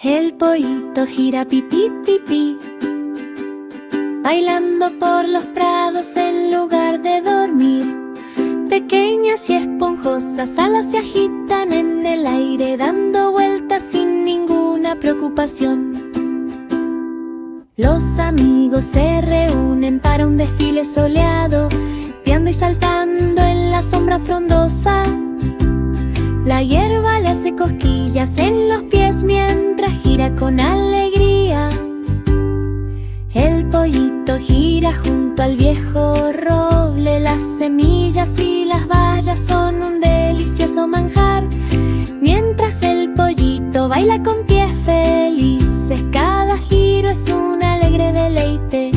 El pollito gira pi pi pi pi, bailando por los prados en lugar de dormir. Pequeñas y esponjosas alas se agitan en el aire, dando vueltas sin ninguna preocupación. Los amigos se reúnen para un desfile soleado, piando y saltando en la sombra frondosa. La hierba le hace cosquillas en los pies mientras gira con alegría. El pollito gira junto al viejo roble, las semillas y las bayas son un delicioso manjar. Mientras el pollito baila con pies felices, cada giro es un alegre deleite.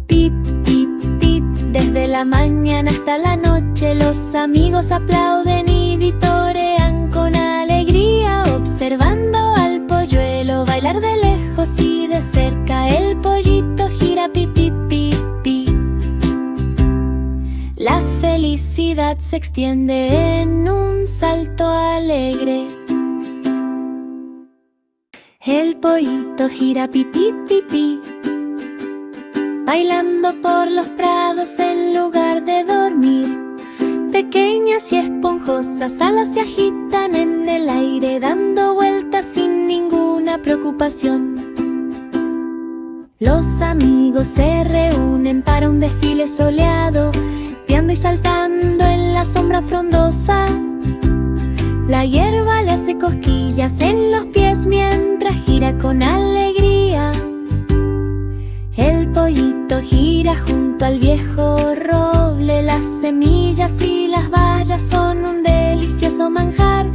Pip, pip, pip, desde la mañana hasta la noche los amigos aplauden y vitorean con alegría, observando al polluelo bailar de lejos y de cerca. El pollito gira pi pi pi pi. La felicidad se extiende en un salto alegre. El pollito gira pi pi pi pi, bailando por los prados en lugar de dormir. Pequeñas y esponjosas alas se agitan en el aire, dando vueltas sin ninguna preocupación. Los amigos se reúnen para un desfile soleado, piando y saltando en la sombra frondosa. La hierba le hace cosquillas en los pies mientras gira con alegría. El pollito gira junto al viejo roble, las semillas y las bayas son un delicioso manjar.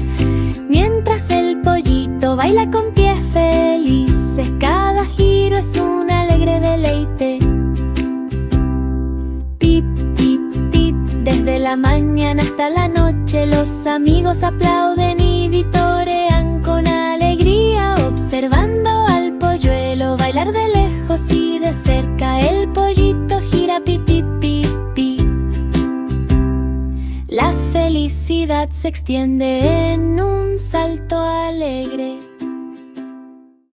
Mientras el pollito baila con pies felices, cada giro es un alegre deleite. Pip, pip, pip, desde la mañana hasta la noche los amigos aplauden y vitorean con alegría, observando al polluelo bailar de lejos y de cerca. El pollito gira pi pi pi pi. La felicidad se extiende en un salto alegre.